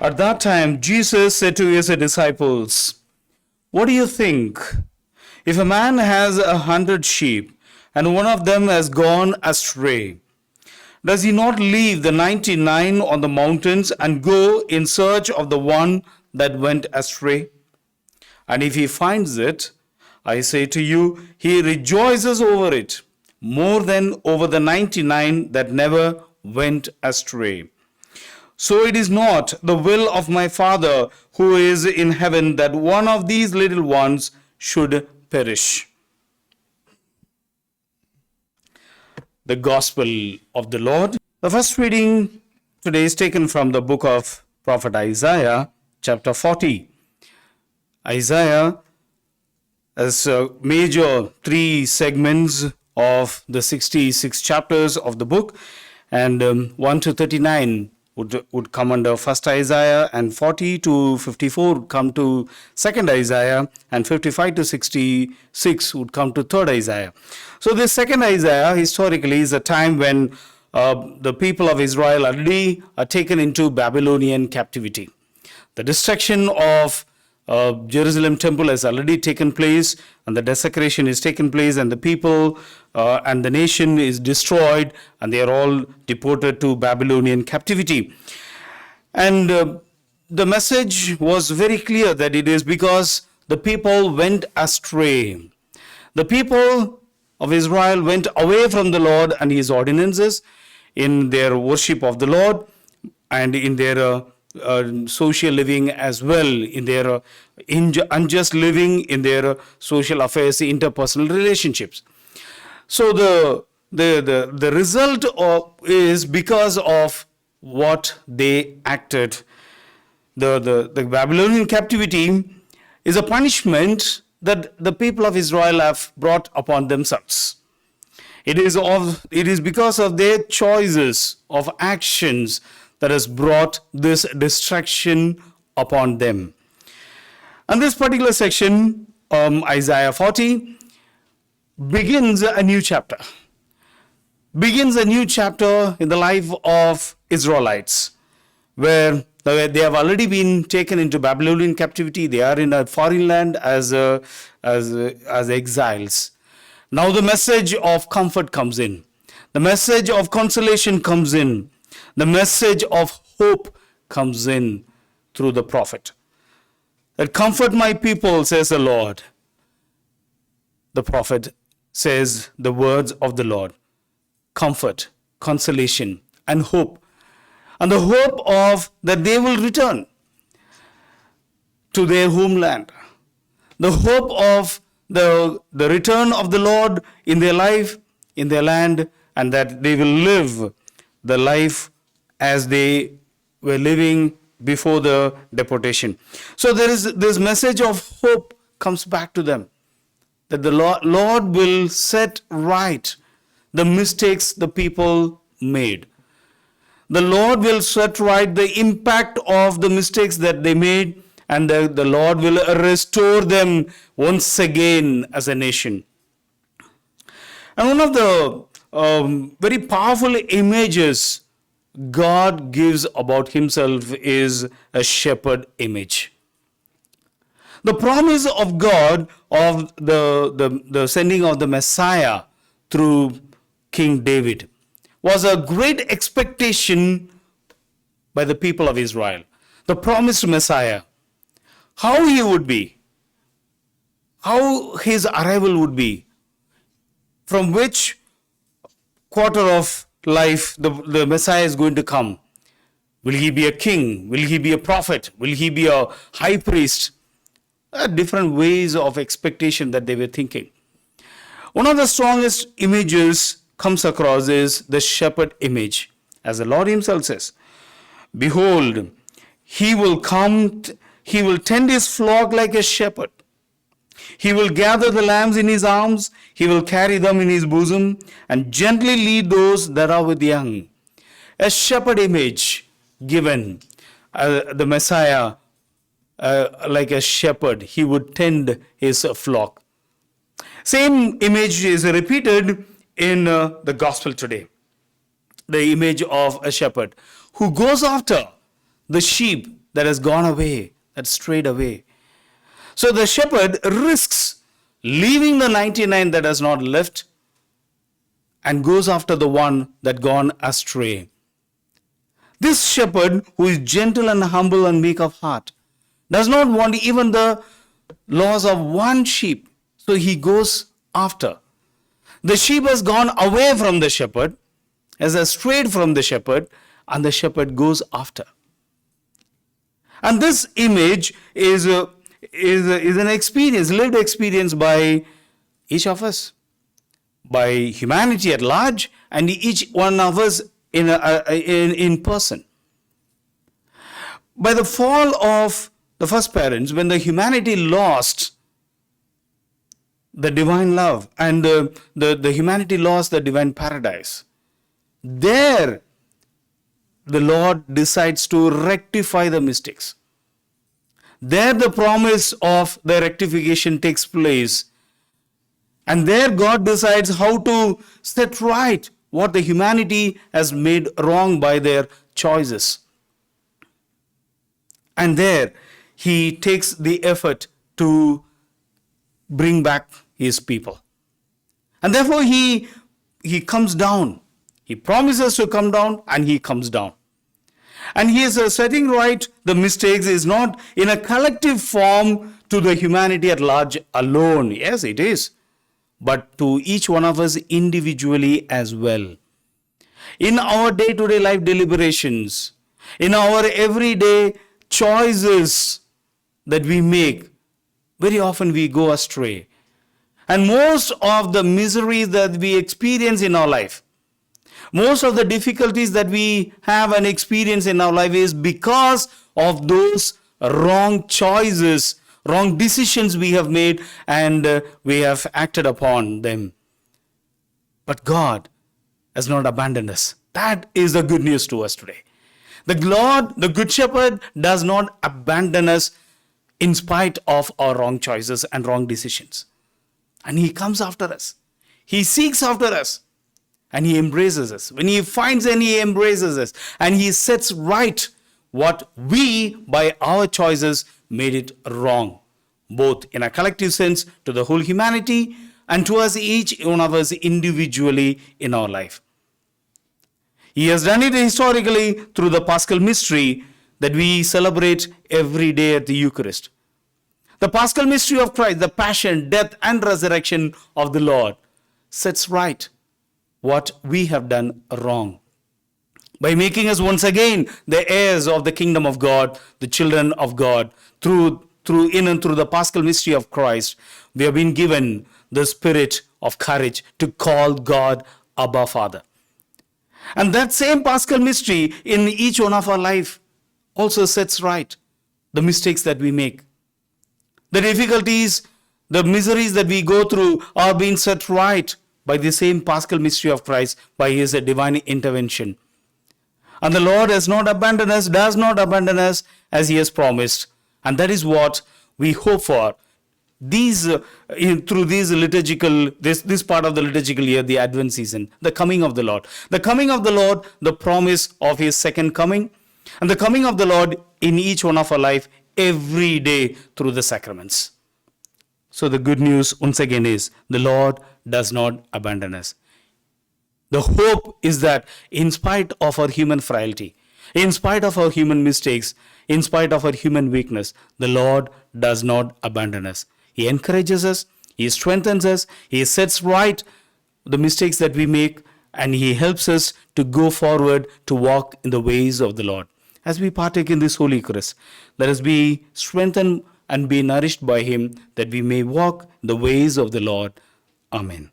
At that time, Jesus said to his disciples, "What do you think? If a man has 100 sheep and one of them has gone astray, does he not leave the 99 on the mountains and go in search of the one that went astray? And if he finds it, I say to you, he rejoices over it more than over the 99 that never went astray. So it is not the will of my Father who is in heaven that one of these little ones should perish." The Gospel of the Lord. The first reading today is taken from the book of Prophet Isaiah, chapter 40. Isaiah has major three segments of the 66 chapters of the book, and 1 to 39 would come under first Isaiah, and 40 to 54 would come to second Isaiah, and 55 to 66 would come to third Isaiah. So this second Isaiah historically is a time when the people of Israel already are taken into Babylonian captivity. The destruction of Jerusalem temple has already taken place, and the desecration is taken place, and the people and the nation is destroyed, and they are all deported to Babylonian captivity. And the message was very clear that it is because the people went astray. The people of Israel went away from the Lord and his ordinances in their worship of the Lord and in their social living as well, in their unjust living, in their social affairs, interpersonal relationships. So the result is because of what they acted. The Babylonian captivity is a punishment that the people of Israel have brought upon themselves. It is because of their choices of actions that has brought this destruction upon them. And this particular section, Isaiah 40, begins a new chapter. Begins a new chapter in the life of Israelites, where they have already been taken into Babylonian captivity. They are in a foreign land as exiles. Now the message of comfort comes in. The message of consolation comes in. The message of hope comes in through the prophet. That comfort my people, says the Lord. The prophet says the words of the Lord. Comfort, consolation, and hope. And the hope of that they will return to their homeland. The hope of the return of the Lord in their life, in their land, and that they will live the life as they were living before the deportation. So there is this message of hope comes back to them, that the Lord will set right the mistakes the people made. The Lord will set right the impact of the mistakes that they made, and the Lord will restore them once again as a nation. And one of the very powerful images God gives about himself is a shepherd image. The promise of God of the sending of the Messiah through King David was a great expectation by the people of Israel. The promised Messiah, how he would be, how his arrival would be, from which quarter of life the Messiah is going to come. Will he be a king? Will he be a prophet? Will he be a high priest? Different ways of expectation that they were thinking. One of the strongest images comes across is the shepherd image. As the Lord himself says, "Behold, he will come, he will tend his flock like a shepherd. He will gather the lambs in his arms, he will carry them in his bosom, and gently lead those that are with young." A shepherd image given, the Messiah like a shepherd, he would tend his flock. Same image is repeated in the gospel today. The image of a shepherd who goes after the sheep that has gone away, that strayed away. So the shepherd risks leaving the 99 that has not left and goes after the one that gone astray. This shepherd, who is gentle and humble and meek of heart, does not want even the loss of one sheep, so he goes after. The sheep has gone away from the shepherd, has strayed from the shepherd, and the shepherd goes after. And this image is an experience, lived experience by each of us, by humanity at large, and each one of us in person. By the fall of the first parents, when the humanity lost the divine love and the humanity lost the divine paradise, there the Lord decides to rectify the mistakes. There the promise of the rectification takes place. And there God decides how to set right what the humanity has made wrong by their choices. And there he takes the effort to bring back his people. And therefore he comes down. He promises to come down, and he comes down. And he is setting right the mistakes is not in a collective form to the humanity at large alone. Yes, it is. But to each one of us individually as well. In our day-to-day life deliberations, in our everyday choices that we make, very often we go astray. And most of the miseries that we experience in our life, most of the difficulties that we have and experience in our life is because of those wrong choices, wrong decisions we have made, and we have acted upon them. But God has not abandoned us. That is the good news to us today. The Lord, the Good Shepherd, does not abandon us in spite of our wrong choices and wrong decisions. And he comes after us. He seeks after us. And he embraces us. When he finds and he embraces us. And he sets right what we, by our choices, made it wrong. Both in a collective sense to the whole humanity and to us, each one of us individually in our life. He has done it historically through the Paschal mystery that we celebrate every day at the Eucharist. The Paschal mystery of Christ, the passion, death, and resurrection of the Lord, sets right what we have done wrong by making us once again the heirs of the kingdom of God, the children of God. Through the Paschal mystery of Christ, we have been given the spirit of courage to call God Abba Father. And that same Paschal mystery in each one of our life also sets right the mistakes that we make. The difficulties, the miseries that we go through are being set right by the same Paschal mystery of Christ, by his divine intervention. And the Lord has not abandoned us, does not abandon us as he has promised. And that is what we hope for. Through this part of the liturgical year, the Advent season, the coming of the Lord. The coming of the Lord, the promise of his second coming, and the coming of the Lord in each one of our life every day through the sacraments. So the good news once again is the Lord does not abandon us. The hope is that in spite of our human frailty, in spite of our human mistakes, in spite of our human weakness, the Lord does not abandon us. He encourages us, he strengthens us, he sets right the mistakes that we make, and he helps us to go forward to walk in the ways of the Lord. As we partake in this Holy Eucharist, let us be strengthened and be nourished by him, that we may walk in the ways of the Lord. Amen.